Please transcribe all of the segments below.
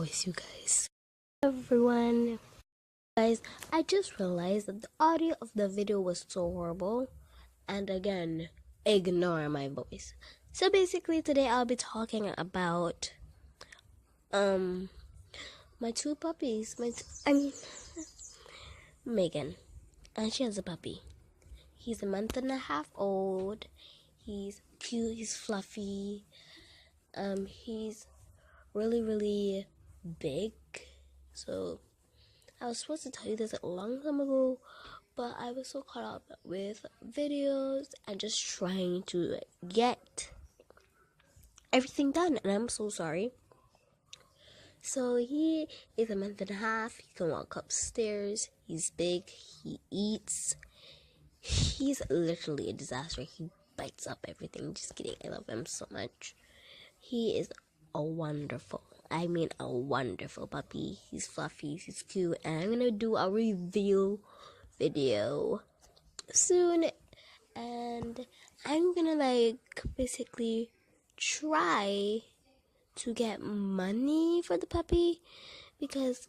voice, you guys. Everyone, guys, I just realized that the audio of the video was so horrible, and again, ignore my voice. So basically, today I'll be talking about my two puppies. Maygan, and she has a puppy. He's a month and a half old. He's cute. He's fluffy. He's really big. So I was supposed to tell you this a long time ago, but I was so caught up with videos and just trying to get everything done, and I'm so sorry. So he is a month and a half. He can walk upstairs. He's big. He eats. He's literally a disaster. He bites up everything. Just kidding. I love him so much. He is a wonderful puppy. He's fluffy. He's cute. And I'm gonna do a review video soon. And I'm gonna basically try to get money for the puppy, because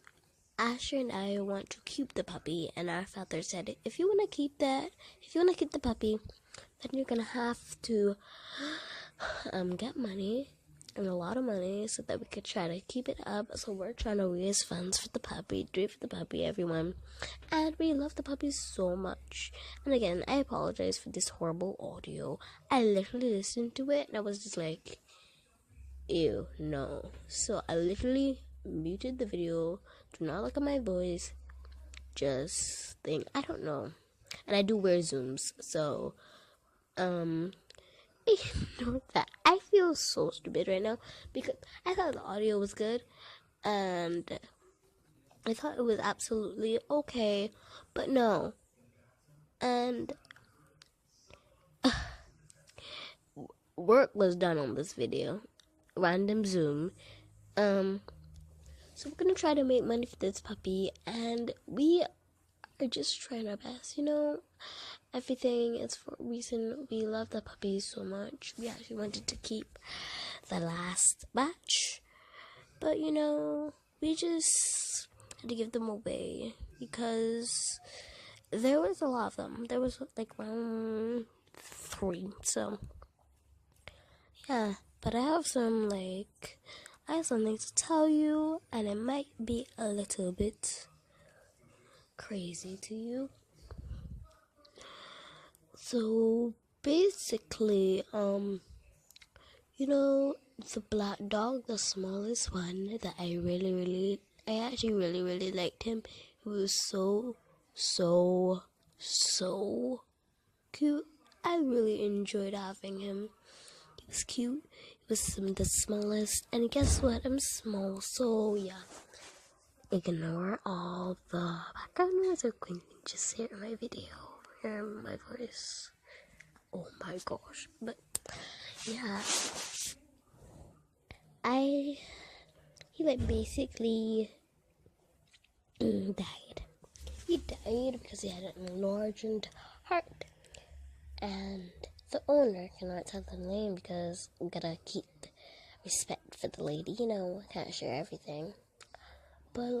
Asher and I want to keep the puppy, and our father said if you want to keep the puppy, then you're gonna have to get money, and a lot of money, so that we could try to keep it up. So we're trying to raise funds for the puppy, do it for the puppy, everyone. And we love the puppy so much. And again, I apologize for this horrible audio. I literally listened to it and I was just like, ew, no. So I literally muted the video. Do not look at my voice. Just think, I don't know. And I do wear Zooms, so ignore that. I feel so stupid right now because I thought the audio was good and I thought it was absolutely okay, but no. And work was done on this video. Random Zoom. So we're gonna try to make money for this puppy, and we are just trying our best, Everything is for a reason. We love the puppies so much. We actually wanted to keep the last batch, but we just had to give them away because there was a lot of them. There was around 3. So yeah, but I have something to tell you, and it might be a little bit crazy to you. So basically, the black dog, the smallest one, that I actually really liked him. He was so cute. I really enjoyed having him. He was cute. He was the smallest, and guess what? I'm small, so yeah. Ignore all the background noise. Or can you just hear my video? Hear my voice. Oh my gosh. But yeah, he basically died. He died because he had an enlarged heart, and the owner cannot tell the name because we gotta keep respect for the lady, can't share everything. But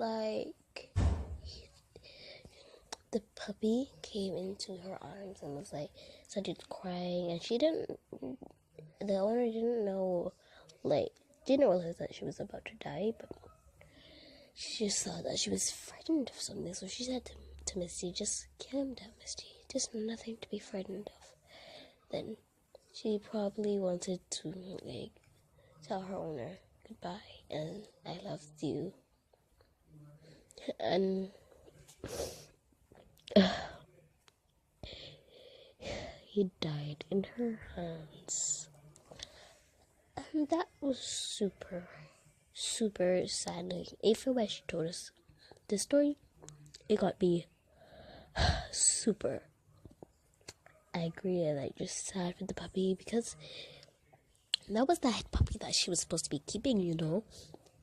the puppy came into her arms and started crying, and the owner didn't know, didn't realize that she was about to die, but she just thought that she was frightened of something. So she said to Misty, just calm down, Misty, just nothing to be frightened of. Then she probably wanted to tell her owner goodbye and I loved you. And he died in her hands, and that was super sad. Even when she told us the story, it got me super angry, just sad for the puppy, because that was the puppy that she was supposed to be keeping,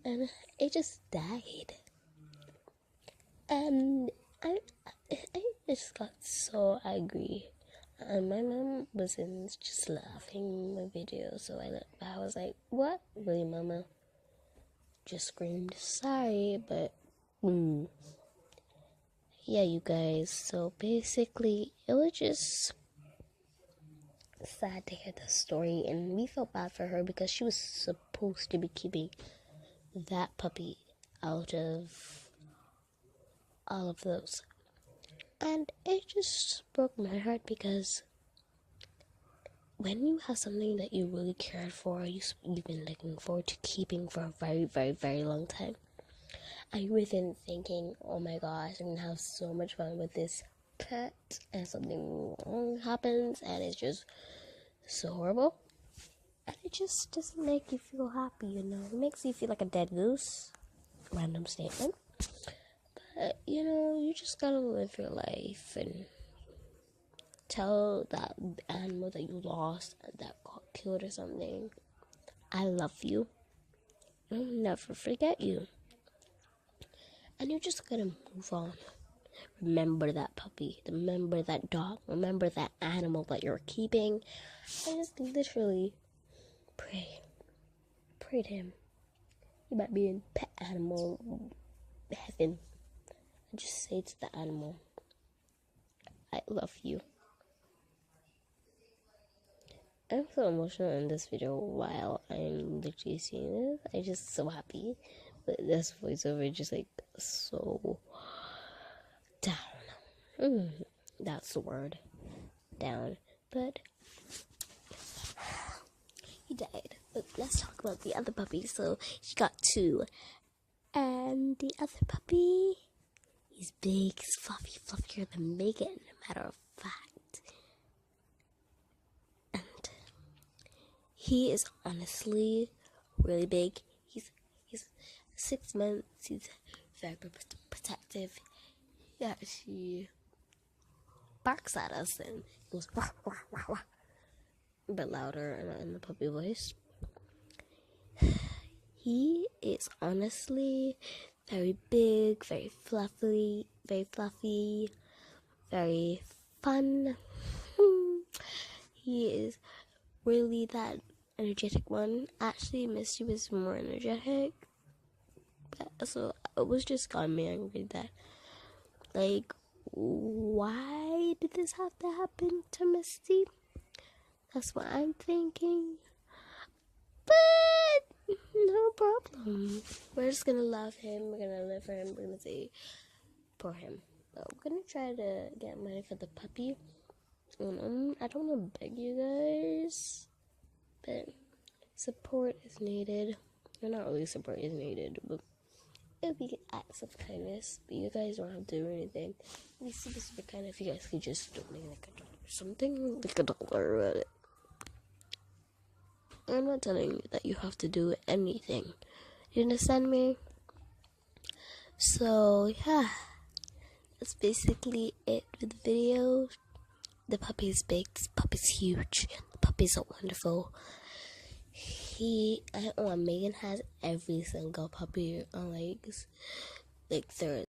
and it just died. And I just got so angry. And my mom was just laughing in my video, so I looked back. I was like, what? Really, Mama? just screamed. Sorry, but yeah, you guys. So basically, it was just sad to hear the story, and we felt bad for her because she was supposed to be keeping that puppy out of all of those. And it just broke my heart because when you have something that you really cared for, you've been looking forward to keeping for a very, very, very long time, and you were then thinking, oh my gosh, I'm gonna have so much fun with this pet, and something wrong happens, and it's just so horrible. And it just doesn't make you feel happy, you know? It makes you feel like a dead goose. Random statement. But, you know, you just gotta live your life and tell that animal that you lost, that got killed or something, I love you. I'll never forget you. And you're just gonna move on. Remember that puppy. Remember that dog. Remember that animal that you're keeping. And just literally pray. Pray to him. You might be in pet animal heaven. And just say to the animal, I love you. I'm so emotional in this video while I'm literally seeing this. I'm just so happy. But this voiceover is just like so down. That's the word. Down. But he died. But let's talk about the other puppy. So he got 2. And the other puppy, he's big, he's fluffy, fluffier than Maygan, matter of fact. And he is honestly really big. He's 6 months. He's very protective. Yeah, she barks at us and goes wah, wah, wah, wah, a bit louder and not in the puppy voice. He is honestly very big, very fluffy, very fun. He is really that energetic one. Actually, Misty was more energetic. So it was just got me angry that, like, why did this have to happen to Misty? That's what I'm thinking. But no problem. We're just gonna love him. We're gonna live for him. We're gonna say for him. But we're gonna try to get money for the puppy. I don't want to beg you guys, but support is needed. Well, not really support is needed, but it would be acts of kindness. But you guys don't have to do anything. It'd be super, super kind if you guys could just donate like $1 or something, like $1 about it. I'm not telling you that you have to do anything. You understand me? So, yeah. That's basically it for the video. The puppy is big. This puppy's huge. The puppies are wonderful. Maygan has every single puppy on like third.